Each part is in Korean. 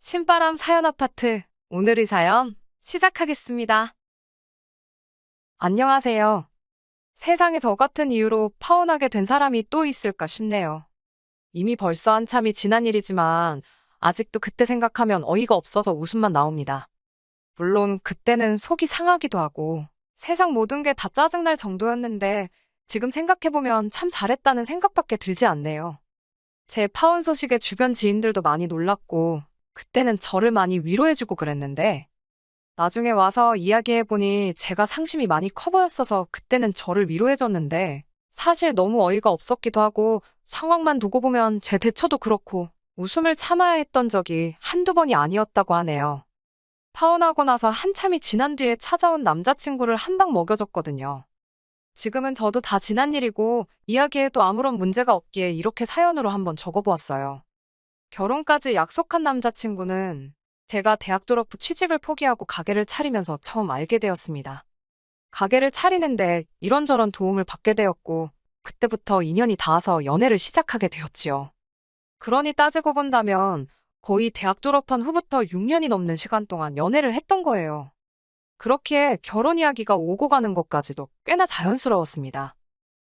신바람 사연 아파트. 오늘의 사연 시작하겠습니다. 안녕하세요. 세상에 저 같은 이유로 파혼하게 된 사람이 또 있을까 싶네요. 이미 벌써 한참이 지난 일이지만 아직도 그때 생각하면 어이가 없어서 웃음만 나옵니다. 물론 그때는 속이 상하기도 하고 세상 모든 게 다 짜증날 정도였는데 지금 생각해보면 참 잘했다는 생각밖에 들지 않네요. 제 파혼 소식에 주변 지인들도 많이 놀랐고 그때는 저를 많이 위로해주고 그랬는데 나중에 와서 이야기해보니 제가 상심이 많이 커 보였어서 그때는 저를 위로해줬는데 사실 너무 어이가 없었기도 하고 상황만 두고 보면 제 대처도 그렇고 웃음을 참아야 했던 적이 한두 번이 아니었다고 하네요. 파혼하고 나서 한참이 지난 뒤에 찾아온 남자친구를 한 방 먹여줬거든요. 지금은 저도 다 지난 일이고 이야기해도 아무런 문제가 없기에 이렇게 사연으로 한번 적어보았어요. 결혼까지 약속한 남자친구는 제가 대학 졸업 후 취직을 포기하고 가게를 차리면서 처음 알게 되었습니다. 가게를 차리는데 이런저런 도움을 받게 되었고, 그때부터 인연이 닿아서 연애를 시작하게 되었지요. 그러니 따지고 본다면 거의 대학 졸업한 후부터 6년이 넘는 시간 동안 연애를 했던 거예요. 그렇기에 결혼 이야기가 오고 가는 것까지도 꽤나 자연스러웠습니다.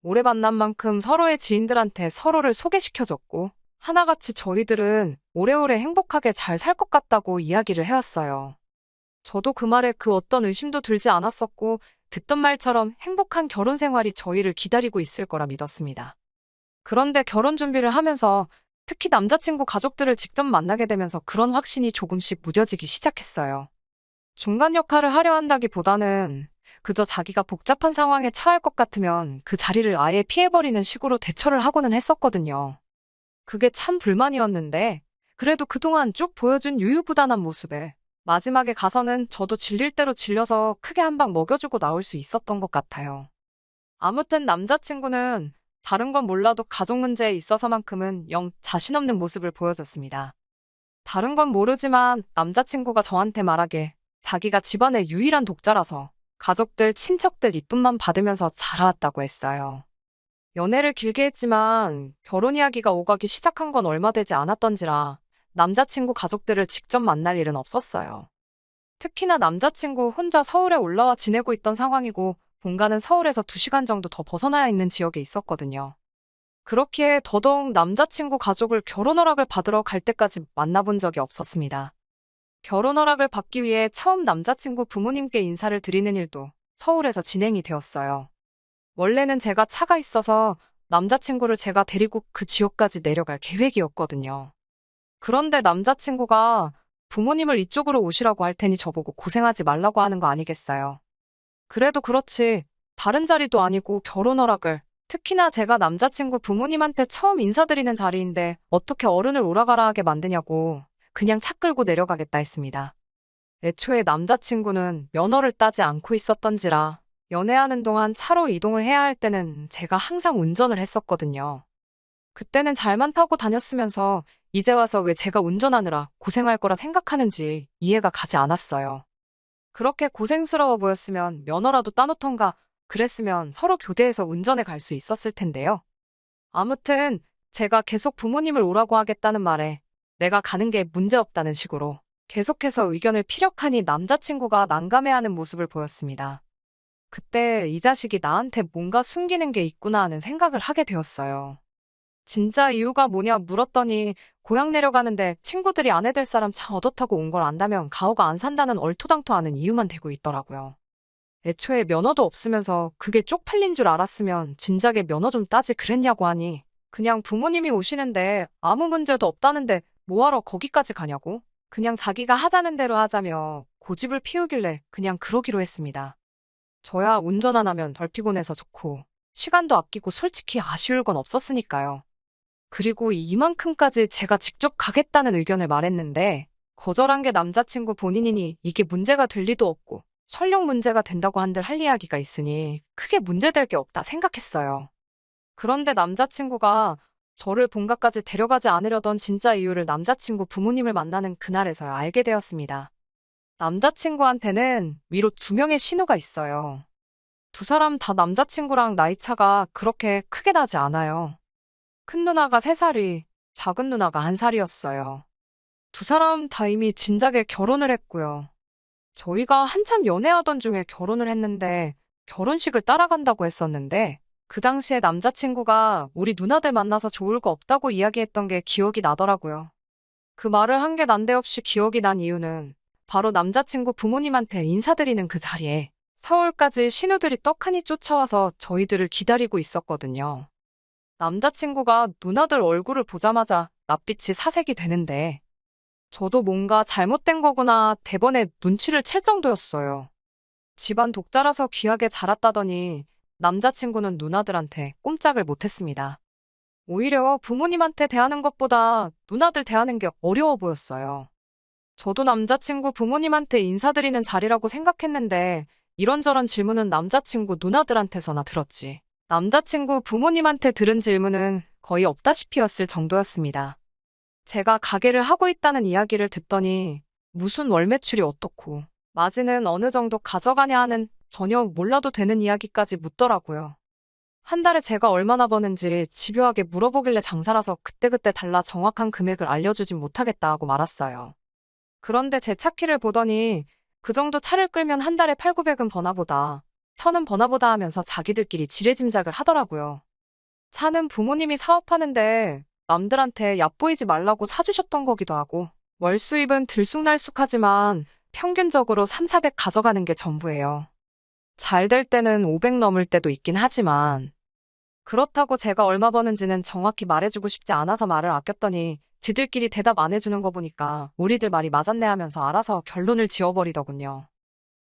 오래 만난 만큼 서로의 지인들한테 서로를 소개시켜줬고, 하나같이 저희들은 오래오래 행복하게 잘 살 것 같다고 이야기를 해왔어요. 저도 그 말에 그 어떤 의심도 들지 않았었고, 듣던 말처럼 행복한 결혼 생활이 저희를 기다리고 있을 거라 믿었습니다. 그런데 결혼 준비를 하면서 특히 남자친구 가족들을 직접 만나게 되면서 그런 확신이 조금씩 무뎌지기 시작했어요. 중간 역할을 하려 한다기보다는 그저 자기가 복잡한 상황에 처할 것 같으면 그 자리를 아예 피해버리는 식으로 대처를 하고는 했었거든요. 그게 참 불만이었는데, 그래도 그동안 쭉 보여준 유유부단한 모습에 마지막에 가서는 저도 질릴 대로 질려서 크게 한 방 먹여주고 나올 수 있었던 것 같아요. 아무튼 남자친구는 다른 건 몰라도 가족 문제에 있어서만큼은 영 자신 없는 모습을 보여줬습니다. 다른 건 모르지만 남자친구가 저한테 말하길 자기가 집안의 유일한 독자라서 가족들, 친척들 이쁨만 받으면서 자라왔다고 했어요. 연애를 길게 했지만 결혼 이야기가 오가기 시작한 건 얼마 되지 않았던지라 남자친구 가족들을 직접 만날 일은 없었어요. 특히나 남자친구 혼자 서울에 올라와 지내고 있던 상황이고 본가는 서울에서 2시간 정도 더 벗어나야 있는 지역에 있었거든요. 그렇기에 더더욱 남자친구 가족을 결혼 허락을 받으러 갈 때까지 만나본 적이 없었습니다. 결혼 허락을 받기 위해 처음 남자친구 부모님께 인사를 드리는 일도 서울에서 진행이 되었어요. 원래는 제가 차가 있어서 남자친구를 제가 데리고 그 지역까지 내려갈 계획이었거든요. 그런데 남자친구가 부모님을 이쪽으로 오시라고 할 테니 저보고 고생하지 말라고 하는 거 아니겠어요. 그래도 그렇지, 다른 자리도 아니고 결혼 허락을, 특히나 제가 남자친구 부모님한테 처음 인사드리는 자리인데 어떻게 어른을 오라가라 하게 만드냐고 그냥 차 끌고 내려가겠다 했습니다. 애초에 남자친구는 면허를 따지 않고 있었던지라 연애하는 동안 차로 이동을 해야 할 때는 제가 항상 운전을 했었거든요. 그때는 잘만 타고 다녔으면서 이제 와서 왜 제가 운전하느라 고생할 거라 생각하는지 이해가 가지 않았어요. 그렇게 고생스러워 보였으면 면허라도 따놓던가 그랬으면 서로 교대해서 운전해 갈 수 있었을 텐데요. 아무튼 제가 계속 부모님을 오라고 하겠다는 말에 내가 가는 게 문제없다는 식으로 계속해서 의견을 피력하니 남자친구가 난감해하는 모습을 보였습니다. 그때 이 자식이 나한테 뭔가 숨기는 게 있구나 하는 생각을 하게 되었어요. 진짜 이유가 뭐냐 물었더니 고향 내려가는데 친구들이 아내 될 사람 차 얻어 타고 온 걸 안다면 가오가 안 산다는 얼토당토하는 이유만 대고 있더라고요. 애초에 면허도 없으면서 그게 쪽팔린 줄 알았으면 진작에 면허 좀 따지 그랬냐고 하니 그냥 부모님이 오시는데 아무 문제도 없다는데 뭐하러 거기까지 가냐고 그냥 자기가 하자는 대로 하자며 고집을 피우길래 그냥 그러기로 했습니다. 저야 운전 안 하면 덜 피곤해서 좋고 시간도 아끼고 솔직히 아쉬울 건 없었으니까요. 그리고 이만큼까지 제가 직접 가겠다는 의견을 말했는데 거절한 게 남자친구 본인이니 이게 문제가 될 리도 없고 설령 문제가 된다고 한들 할 이야기가 있으니 크게 문제될 게 없다 생각했어요. 그런데 남자친구가 저를 본가까지 데려가지 않으려던 진짜 이유를 남자친구 부모님을 만나는 그날에서야 알게 되었습니다. 남자친구한테는 위로 2명의 신우가 있어요. 두 사람 다 남자친구랑 나이 차가 그렇게 크게 나지 않아요. 큰 누나가 3살이, 작은 누나가 1살이었어요. 두 사람 다 이미 진작에 결혼을 했고요. 저희가 한참 연애하던 중에 결혼을 했는데 결혼식을 따라간다고 했었는데 그 당시에 남자친구가 우리 누나들 만나서 좋을 거 없다고 이야기했던 게 기억이 나더라고요. 그 말을 한 게 난데없이 기억이 난 이유는 바로 남자친구 부모님한테 인사드리는 그 자리에 서울까지 신우들이 떡하니 쫓아와서 저희들을 기다리고 있었거든요. 남자친구가 누나들 얼굴을 보자마자 낯빛이 사색이 되는데 저도 뭔가 잘못된 거구나 대번에 눈치를 챌 정도였어요. 집안 독자라서 귀하게 자랐다더니 남자친구는 누나들한테 꼼짝을 못했습니다. 오히려 부모님한테 대하는 것보다 누나들 대하는 게 어려워 보였어요. 저도 남자친구 부모님한테 인사드리는 자리라고 생각했는데 이런저런 질문은 남자친구 누나들한테서나 들었지. 남자친구 부모님한테 들은 질문은 거의 없다시피였을 정도였습니다. 제가 가게를 하고 있다는 이야기를 듣더니 무슨 월 매출이 어떻고 마진은 어느 정도 가져가냐 하는 전혀 몰라도 되는 이야기까지 묻더라고요. 한 달에 제가 얼마나 버는지 집요하게 물어보길래 장사라서 그때그때 달라 정확한 금액을 알려주진 못하겠다 하고 말았어요. 그런데 제 차키를 보더니 그 정도 차를 끌면 한 달에 8, 900은 버나 보다, 1000은 버나 보다 하면서 자기들끼리 지레짐작을 하더라고요. 차는 부모님이 사업하는데 남들한테 얕보이지 말라고 사주셨던 거기도 하고 월 수입은 들쑥날쑥하지만 평균적으로 3, 400 가져가는 게 전부예요. 잘 될 때는 500 넘을 때도 있긴 하지만 그렇다고 제가 얼마 버는지는 정확히 말해주고 싶지 않아서 말을 아꼈더니 지들끼리 대답 안 해주는 거 보니까 우리들 말이 맞았네 하면서 알아서 결론을 지어버리더군요.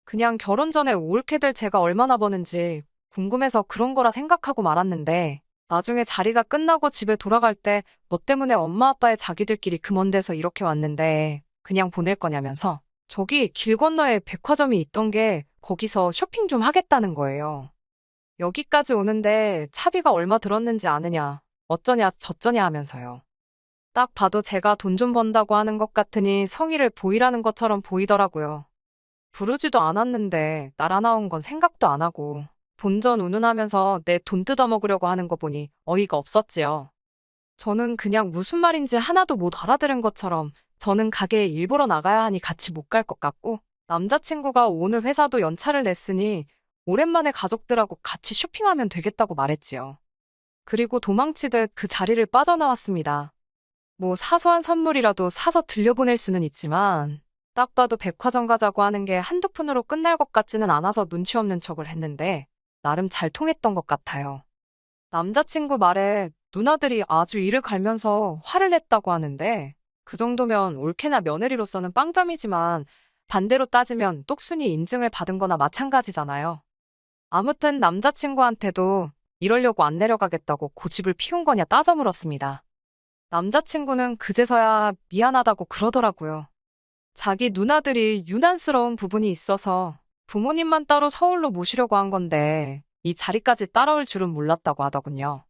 그냥 결혼 전에 옳게 될 제가 얼마나 버는지 궁금해서 그런 거라 생각하고 말았는데 나중에 자리가 끝나고 집에 돌아갈 때 뭐 때문에 엄마 아빠의 자기들끼리 그 먼 데서 이렇게 왔는데 그냥 보낼 거냐면서 저기 길 건너에 백화점이 있던 게 거기서 쇼핑 좀 하겠다는 거예요. 여기까지 오는데 차비가 얼마 들었는지 아느냐, 어쩌냐 저쩌냐 하면서요. 딱 봐도 제가 돈 좀 번다고 하는 것 같으니 성의를 보이라는 것처럼 보이더라고요. 부르지도 않았는데 날아 나온 건 생각도 안 하고 본전 운운하면서 내 돈 뜯어먹으려고 하는 거 보니 어이가 없었지요. 저는 그냥 무슨 말인지 하나도 못 알아들은 것처럼 저는 가게에 일보러 나가야 하니 같이 못 갈 것 같고 남자친구가 오늘 회사도 연차를 냈으니 오랜만에 가족들하고 같이 쇼핑하면 되겠다고 말했지요. 그리고 도망치듯 그 자리를 빠져나왔습니다. 뭐 사소한 선물이라도 사서 들려보낼 수는 있지만 딱 봐도 백화점 가자고 하는 게 한두 푼으로 끝날 것 같지는 않아서 눈치 없는 척을 했는데 나름 잘 통했던 것 같아요. 남자친구 말에 누나들이 아주 이를 갈면서 화를 냈다고 하는데 그 정도면 올케나 며느리로서는 빵점이지만 반대로 따지면 똑순이 인증을 받은 거나 마찬가지잖아요. 아무튼 남자친구한테도 이러려고 안 내려가겠다고 고집을 피운 거냐 따져 물었습니다. 남자친구는 그제서야 미안하다고 그러더라고요. 자기 누나들이 유난스러운 부분이 있어서 부모님만 따로 서울로 모시려고 한 건데 이 자리까지 따라올 줄은 몰랐다고 하더군요.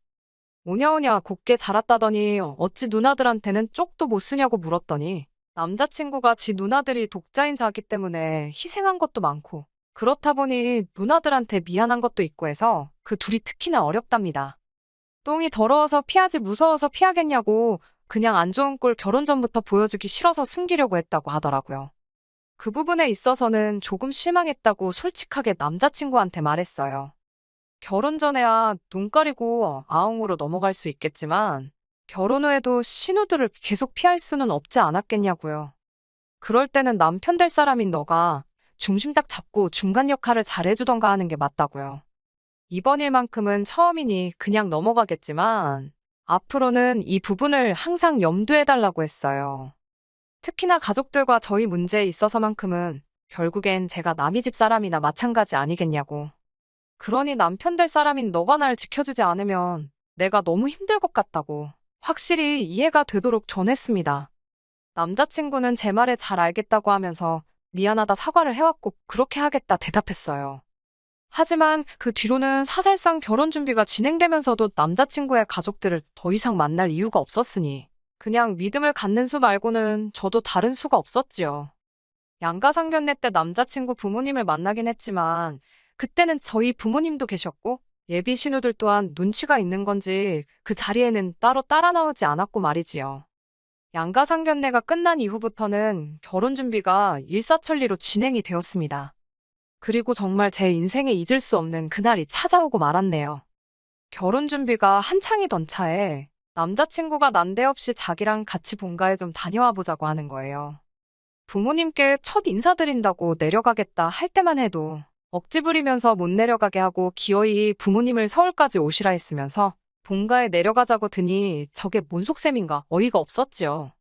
오냐오냐 곱게 자랐다더니 어찌 누나들한테는 쪽도 못 쓰냐고 물었더니 남자친구가 지 누나들이 독자인 자기 때문에 희생한 것도 많고 그렇다 보니 누나들한테 미안한 것도 있고 해서 그 둘이 특히나 어렵답니다. 똥이 더러워서 피하지 무서워서 피하겠냐고 그냥 안 좋은 꼴 결혼 전부터 보여주기 싫어서 숨기려고 했다고 하더라고요. 그 부분에 있어서는 조금 실망했다고 솔직하게 남자친구한테 말했어요. 결혼 전에야 눈 가리고 아웅으로 넘어갈 수 있겠지만 결혼 후에도 신우들을 계속 피할 수는 없지 않았겠냐고요. 그럴 때는 남편 될 사람인 너가 중심 딱 잡고 중간 역할을 잘해주던가 하는 게 맞다고요. 이번 일만큼은 처음이니 그냥 넘어가겠지만 앞으로는 이 부분을 항상 염두해달라고 했어요. 특히나 가족들과 저희 문제에 있어서만큼은 결국엔 제가 남의 집 사람이나 마찬가지 아니겠냐고. 그러니 남편 될 사람인 너가 날 지켜주지 않으면 내가 너무 힘들 것 같다고 확실히 이해가 되도록 전했습니다. 남자친구는 제 말에 잘 알겠다고 하면서 미안하다 사과를 해왔고 그렇게 하겠다 대답했어요. 하지만 그 뒤로는 사실상 결혼 준비가 진행되면서도 남자친구의 가족들을 더 이상 만날 이유가 없었으니 그냥 믿음을 갖는 수 말고는 저도 다른 수가 없었지요. 양가상견례 때 남자친구 부모님을 만나긴 했지만 그때는 저희 부모님도 계셨고 예비 신우들 또한 눈치가 있는 건지 그 자리에는 따로 따라 나오지 않았고 말이지요. 양가상견례가 끝난 이후부터는 결혼 준비가 일사천리로 진행이 되었습니다. 그리고 정말 제 인생에 잊을 수 없는 그날이 찾아오고 말았네요. 결혼 준비가 한창이던 차에 남자친구가 난데없이 자기랑 같이 본가에 좀 다녀와 보자고 하는 거예요. 부모님께 첫 인사드린다고 내려가겠다 할 때만 해도 억지 부리면서 못 내려가게 하고 기어이 부모님을 서울까지 오시라 했으면서 본가에 내려가자고 드니 저게 뭔 속셈인가 어이가 없었지요.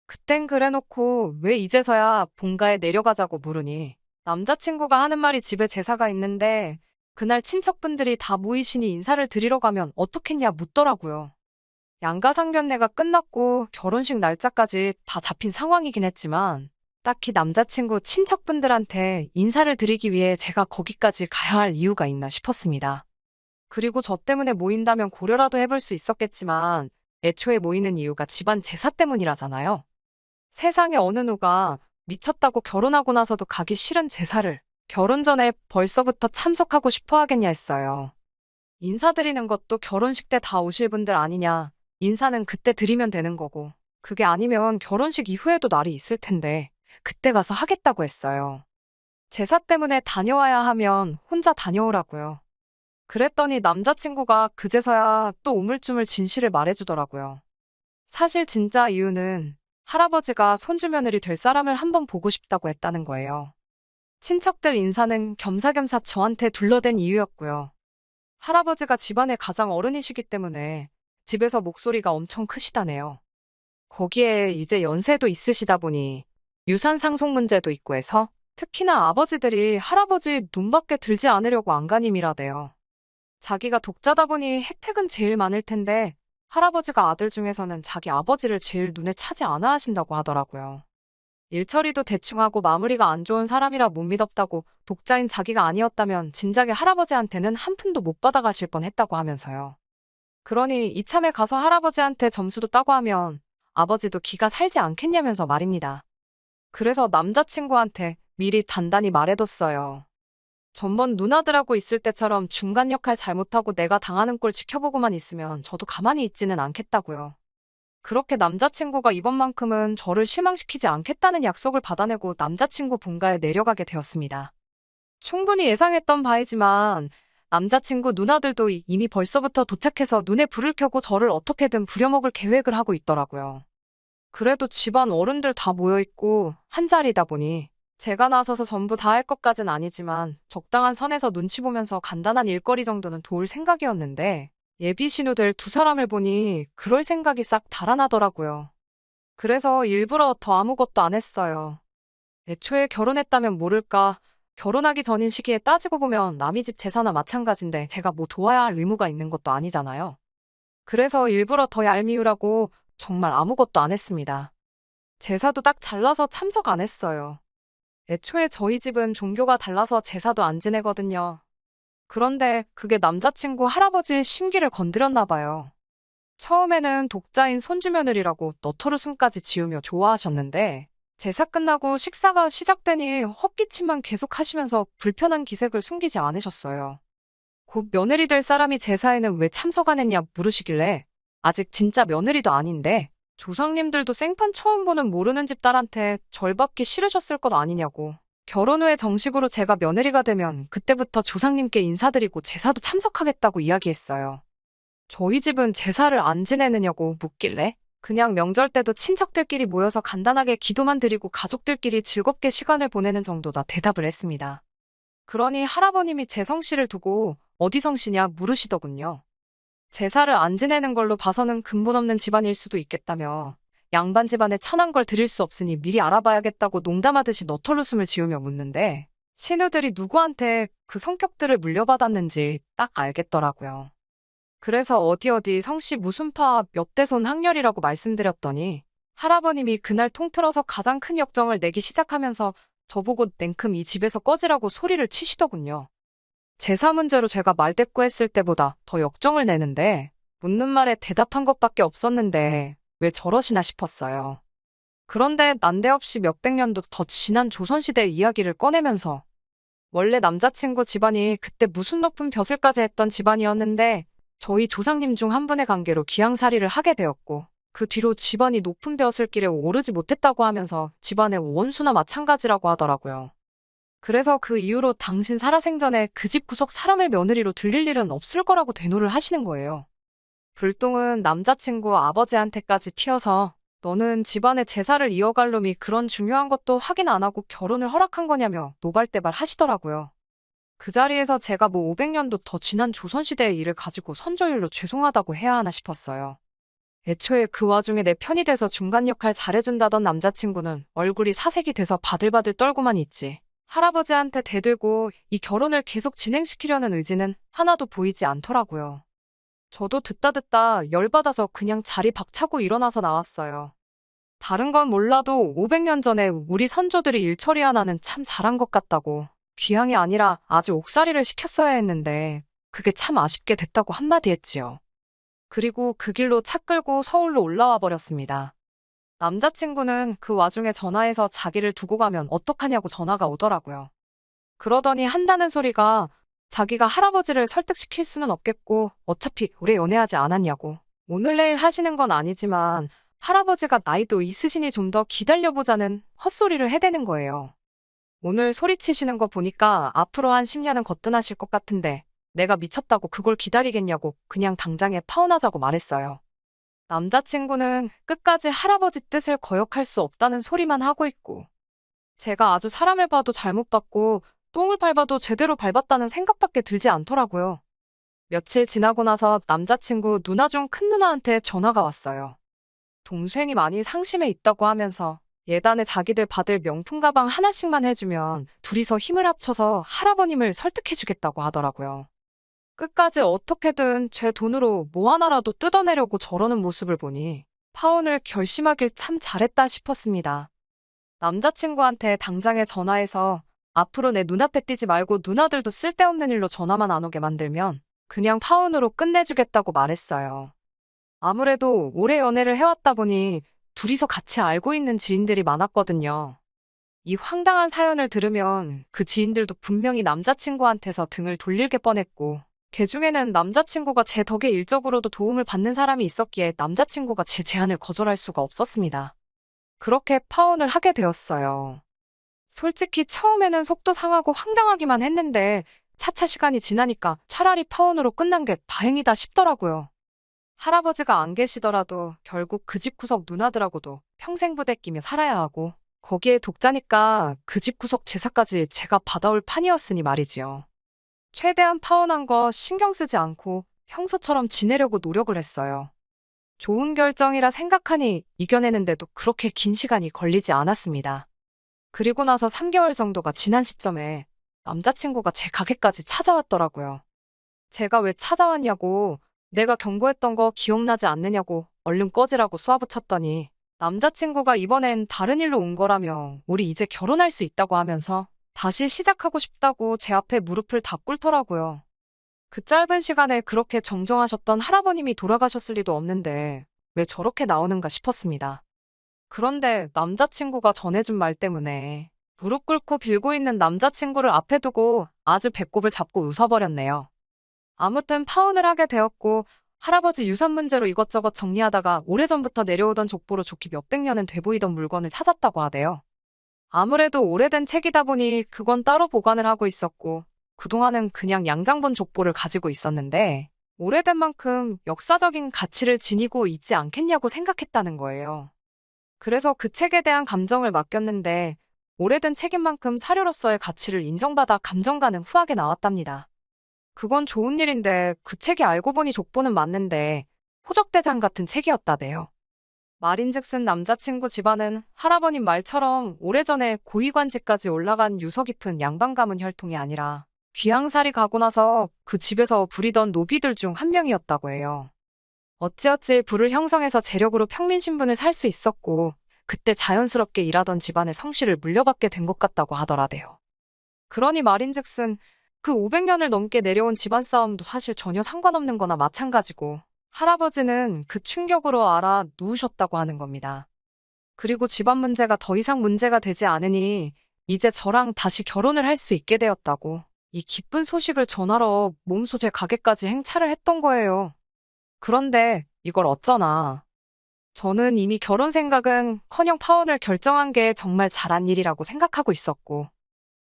그땐 그래놓고 왜 이제서야 본가에 내려가자고 물으니 남자친구가 하는 말이 집에 제사가 있는데 그날 친척분들이 다 모이시니 인사를 드리러 가면 어떻겠냐 묻더라고요. 양가상견례가 끝났고 결혼식 날짜까지 다 잡힌 상황이긴 했지만 딱히 남자친구 친척분들한테 인사를 드리기 위해 제가 거기까지 가야 할 이유가 있나 싶었습니다. 그리고 저 때문에 모인다면 고려라도 해볼 수 있었겠지만 애초에 모이는 이유가 집안 제사 때문이라잖아요. 세상에 어느 누가 미쳤다고 결혼하고 나서도 가기 싫은 제사를 결혼 전에 벌써부터 참석하고 싶어 하겠냐 했어요. 인사드리는 것도 결혼식 때 다 오실 분들 아니냐. 인사는 그때 드리면 되는 거고 그게 아니면 결혼식 이후에도 날이 있을 텐데 그때 가서 하겠다고 했어요. 제사 때문에 다녀와야 하면 혼자 다녀오라고요. 그랬더니 남자친구가 그제서야 또 우물쭈물 진실을 말해주더라고요. 사실 진짜 이유는 할아버지가 손주며느리 될 사람을 한번 보고 싶다고 했다는 거예요. 친척들 인사는 겸사겸사 저한테 둘러댄 이유였고요. 할아버지가 집안의 가장 어른이시기 때문에 집에서 목소리가 엄청 크시다네요. 거기에 이제 연세도 있으시다 보니 유산 상속 문제도 있고 해서 특히나 아버지들이 할아버지 눈밖에 들지 않으려고 안간힘이라대요. 자기가 독자다 보니 혜택은 제일 많을 텐데 할아버지가 아들 중에서는 자기 아버지를 제일 눈에 차지 않아 하신다고 하더라고요. 일처리도 대충 하고 마무리가 안 좋은 사람이라 못 믿었다고 독자인 자기가 아니었다면 진작에 할아버지한테는 한 푼도 못 받아가실 뻔했다고 하면서요. 그러니 이참에 가서 할아버지한테 점수도 따고 하면 아버지도 기가 살지 않겠냐면서 말입니다. 그래서 남자친구한테 미리 단단히 말해뒀어요. 전번 누나들하고 있을 때처럼 중간 역할 잘못하고 내가 당하는 꼴 지켜보고만 있으면 저도 가만히 있지는 않겠다고요. 그렇게 남자친구가 이번만큼은 저를 실망시키지 않겠다는 약속을 받아내고 남자친구 본가에 내려가게 되었습니다. 충분히 예상했던 바이지만 남자친구 누나들도 이미 벌써부터 도착해서 눈에 불을 켜고 저를 어떻게든 부려먹을 계획을 하고 있더라고요. 그래도 집안 어른들 다 모여있고 한자리다 보니 제가 나서서 전부 다 할 것까진 아니지만 적당한 선에서 눈치 보면서 간단한 일거리 정도는 도울 생각이었는데 예비 신우들 두 사람을 보니 그럴 생각이 싹 달아나더라고요. 그래서 일부러 더 아무것도 안 했어요. 애초에 결혼했다면 모를까 결혼하기 전인 시기에 따지고 보면 남의 집 제사나 마찬가지인데 제가 뭐 도와야 할 의무가 있는 것도 아니잖아요. 그래서 일부러 더 얄미우라고 정말 아무것도 안 했습니다. 제사도 딱 잘라서 참석 안 했어요. 애초에 저희 집은 종교가 달라서 제사도 안 지내거든요. 그런데 그게 남자친구 할아버지의 심기를 건드렸나 봐요. 처음에는 독자인 손주며느리라고 너털웃음까지 지으며 좋아하셨는데 제사 끝나고 식사가 시작되니 헛기침만 계속 하시면서 불편한 기색을 숨기지 않으셨어요. 곧 며느리 될 사람이 제사에는 왜 참석 안 했냐 물으시길래 아직 진짜 며느리도 아닌데 조상님들도 생판 처음 보는 모르는 집 딸한테 절 받기 싫으셨을 것 아니냐고. 결혼 후에 정식으로 제가 며느리가 되면 그때부터 조상님께 인사드리고 제사도 참석하겠다고 이야기했어요. 저희 집은 제사를 안 지내느냐고 묻길래 그냥 명절 때도 친척들끼리 모여서 간단하게 기도만 드리고 가족들끼리 즐겁게 시간을 보내는 정도다 대답을 했습니다. 그러니 할아버님이 제 성씨를 두고 어디 성씨냐 물으시더군요. 제사를 안 지내는 걸로 봐서는 근본 없는 집안일 수도 있겠다며 양반 집안에 천한 걸 드릴 수 없으니 미리 알아봐야겠다고 농담하듯이 너털웃음을 지으며 묻는데 신우들이 누구한테 그 성격들을 물려받았는지 딱 알겠더라고요. 그래서 어디 성씨 무슨 파 몇 대손 학렬이라고 말씀드렸더니 할아버님이 그날 통틀어서 가장 큰 역정을 내기 시작하면서 저보고 냉큼 이 집에서 꺼지라고 소리를 치시더군요. 제사 문제로 제가 말대꾸했을 때보다 더 역정을 내는데 묻는 말에 대답한 것밖에 없었는데 왜 저러시나 싶었어요. 그런데 난데없이 몇백 년도 더 지난 조선시대 이야기를 꺼내면서 원래 남자친구 집안이 그때 무슨 높은 벼슬까지 했던 집안이었는데 저희 조상님 중 한 분의 관계로 귀양살이를 하게 되었고 그 뒤로 집안이 높은 벼슬길에 오르지 못했다고 하면서 집안의 원수나 마찬가지라고 하더라고요. 그래서 그 이후로 당신 살아생전에 그 집 구석 사람을 며느리로 들릴 일은 없을 거라고 대노를 하시는 거예요. 불똥은 남자친구 아버지한테까지 튀어서 너는 집안의 제사를 이어갈 놈이 그런 중요한 것도 확인 안 하고 결혼을 허락한 거냐며 노발대발 하시더라고요. 그 자리에서 제가 뭐 500년도 더 지난 조선시대의 일을 가지고 선조일로 죄송하다고 해야 하나 싶었어요. 애초에 그 와중에 내 편이 돼서 중간 역할 잘해준다던 남자친구는 얼굴이 사색이 돼서 바들바들 떨고만 있지. 할아버지한테 대들고 이 결혼을 계속 진행시키려는 의지는 하나도 보이지 않더라고요. 저도 듣다 열받아서 그냥 자리 박차고 일어나서 나왔어요. 다른 건 몰라도 500년 전에 우리 선조들이 일처리 하나는 참 잘한 것 같다고. 귀향이 아니라 아주 옥살이를 시켰어야 했는데 그게 참 아쉽게 됐다고 한마디 했지요. 그리고 그 길로 차 끌고 서울로 올라와 버렸습니다. 남자친구는 그 와중에 전화해서 자기를 두고 가면 어떡하냐고 전화가 오더라고요. 그러더니 한다는 소리가 자기가 할아버지를 설득시킬 수는 없겠고 어차피 오래 연애하지 않았냐고. 오늘 내일 하시는 건 아니지만 할아버지가 나이도 있으시니 좀 더 기다려보자는 헛소리를 해대는 거예요. 오늘 소리치시는 거 보니까 앞으로 한 10년은 거뜬하실 것 같은데 내가 미쳤다고 그걸 기다리겠냐고 그냥 당장에 파혼하자고 말했어요. 남자친구는 끝까지 할아버지 뜻을 거역할 수 없다는 소리만 하고 있고 제가 아주 사람을 봐도 잘못 봤고 똥을 밟아도 제대로 밟았다는 생각밖에 들지 않더라고요. 며칠 지나고 나서 남자친구 누나 중 큰 누나한테 전화가 왔어요. 동생이 많이 상심해 있다고 하면서 예단에 자기들 받을 명품 가방 하나씩만 해주면 둘이서 힘을 합쳐서 할아버님을 설득해주겠다고 하더라고요. 끝까지 어떻게든 제 돈으로 뭐 하나라도 뜯어내려고 저러는 모습을 보니 파혼을 결심하길 참 잘했다 싶었습니다. 남자친구한테 당장에 전화해서 앞으로 내 눈앞에 띄지 말고 누나들도 쓸데없는 일로 전화만 안 오게 만들면 그냥 파혼으로 끝내주겠다고 말했어요. 아무래도 오래 연애를 해왔다 보니 둘이서 같이 알고 있는 지인들이 많았거든요. 이 황당한 사연을 들으면 그 지인들도 분명히 남자친구한테서 등을 돌릴게 뻔했고 걔 중에는 남자친구가 제 덕에 일적으로도 도움을 받는 사람이 있었기에 남자친구가 제 제안을 거절할 수가 없었습니다. 그렇게 파혼을 하게 되었어요. 솔직히 처음에는 속도 상하고 황당하기만 했는데 차차 시간이 지나니까 차라리 파혼으로 끝난 게 다행이다 싶더라고요. 할아버지가 안 계시더라도 결국 그 집 구석 누나들하고도 평생 부대끼며 살아야 하고 거기에 독자니까 그 집 구석 제사까지 제가 받아올 판이었으니 말이지요. 최대한 파혼한 거 신경 쓰지 않고 평소처럼 지내려고 노력을 했어요. 좋은 결정이라 생각하니 이겨내는데도 그렇게 긴 시간이 걸리지 않았습니다. 그리고 나서 3개월 정도가 지난 시점에 남자친구가 제 가게까지 찾아왔더라고요. 제가 왜 찾아왔냐고 내가 경고했던 거 기억나지 않느냐고 얼른 꺼지라고 쏘아붙였더니 남자친구가 이번엔 다른 일로 온 거라며 우리 이제 결혼할 수 있다고 하면서 다시 시작하고 싶다고 제 앞에 무릎을 다 꿇더라고요. 그 짧은 시간에 그렇게 정정하셨던 할아버님이 돌아가셨을 리도 없는데 왜 저렇게 나오는가 싶었습니다. 그런데 남자친구가 전해준 말 때문에 무릎 꿇고 빌고 있는 남자친구를 앞에 두고 아주 배꼽을 잡고 웃어버렸네요. 아무튼 파혼을 하게 되었고 할아버지 유산 문제로 이것저것 정리하다가 오래전부터 내려오던 족보로 좋기 몇백 년은 돼 보이던 물건을 찾았다고 하대요. 아무래도 오래된 책이다 보니 그건 따로 보관을 하고 있었고 그동안은 그냥 양장본 족보를 가지고 있었는데 오래된 만큼 역사적인 가치를 지니고 있지 않겠냐고 생각했다는 거예요. 그래서 그 책에 대한 감정을 맡겼는데 오래된 책인 만큼 사료로서의 가치를 인정받아 감정가는 후하게 나왔답니다. 그건 좋은 일인데 그 책이 알고 보니 족보는 맞는데 호적대장 같은 책이었다대요. 말인즉슨 남자친구 집안은 할아버님 말처럼 오래전에 고위관직까지 올라간 유서 깊은 양반 가문 혈통이 아니라 귀양살이 가고 나서 그 집에서 부리던 노비들 중 한 명이었다고 해요. 어찌어찌 부를 형성해서 재력으로 평민신분을 살 수 있었고 그때 자연스럽게 일하던 집안의 성씨를 물려받게 된 것 같다고 하더라대요. 그러니 말인즉슨 그 500년을 넘게 내려온 집안 싸움도 사실 전혀 상관없는 거나 마찬가지고 할아버지는 그 충격으로 알아 누우셨다고 하는 겁니다. 그리고 집안 문제가 더 이상 문제가 되지 않으니 이제 저랑 다시 결혼을 할 수 있게 되었다고 이 기쁜 소식을 전하러 몸소 제 가게까지 행차를 했던 거예요. 그런데 이걸 어쩌나 저는 이미 결혼 생각은 커녕 파혼을 결정한 게 정말 잘한 일이라고 생각하고 있었고,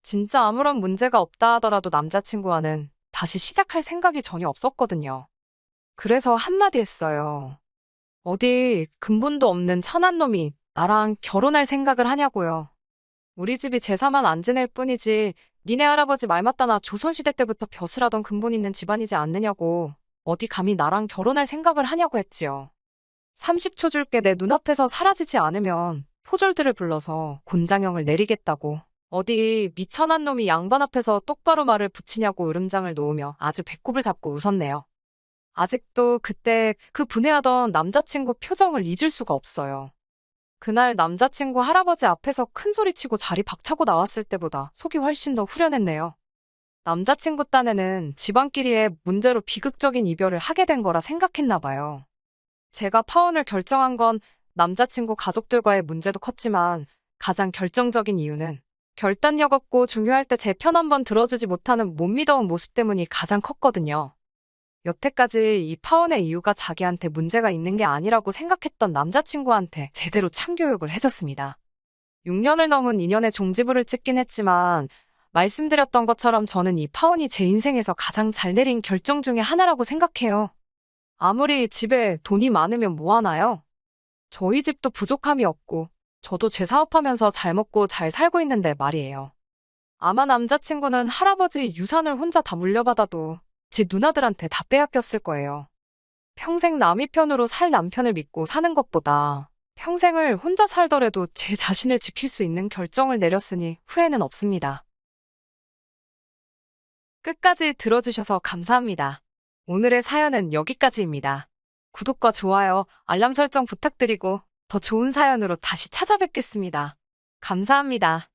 진짜 아무런 문제가 없다 하더라도 남자친구와는 다시 시작할 생각이 전혀 없었거든요. 그래서 한마디 했어요. 어디 근본도 없는 천한 놈이 나랑 결혼할 생각을 하냐고요. 우리 집이 제사만 안 지낼 뿐이지 니네 할아버지 말 맞다나 조선시대 때부터 벼슬 하던 근본 있는 집안이지 않느냐고. 어디 감히 나랑 결혼할 생각을 하냐고 했지요. 30초 줄게 내 눈앞에서 사라지지 않으면 포졸들을 불러서 곤장형을 내리겠다고. 어디 미천한 놈이 양반 앞에서 똑바로 말을 붙이냐고 으름장을 놓으며 아주 배꼽을 잡고 웃었네요. 아직도 그때 그 분해하던 남자친구 표정을 잊을 수가 없어요. 그날 남자친구 할아버지 앞에서 큰 소리치고 자리 박차고 나왔을 때보다 속이 훨씬 더 후련했네요. 남자친구 딴에는 집안끼리의 문제로 비극적인 이별을 하게 된 거라 생각했나 봐요. 제가 파혼을 결정한 건 남자친구 가족들과의 문제도 컸지만 가장 결정적인 이유는 결단력 없고 중요할 때 제 편 한번 들어주지 못하는 못 믿어온 모습 때문이 가장 컸거든요. 여태까지 이 파혼의 이유가 자기한테 문제가 있는 게 아니라고 생각했던 남자친구한테 제대로 참교육을 해줬습니다. 6년을 넘은 인연의 종지부를 찍긴 했지만 말씀드렸던 것처럼 저는 이 파혼이 제 인생에서 가장 잘 내린 결정 중에 하나라고 생각해요. 아무리 집에 돈이 많으면 뭐 하나요? 저희 집도 부족함이 없고 저도 제 사업하면서 잘 먹고 잘 살고 있는데 말이에요. 아마 남자친구는 할아버지 유산을 혼자 다 물려받아도 지 누나들한테 다 빼앗겼을 거예요. 평생 남의 편으로 살 남편을 믿고 사는 것보다 평생을 혼자 살더라도 제 자신을 지킬 수 있는 결정을 내렸으니 후회는 없습니다. 끝까지 들어주셔서 감사합니다. 오늘의 사연은 여기까지입니다. 구독과 좋아요, 알람 설정 부탁드리고 더 좋은 사연으로 다시 찾아뵙겠습니다. 감사합니다.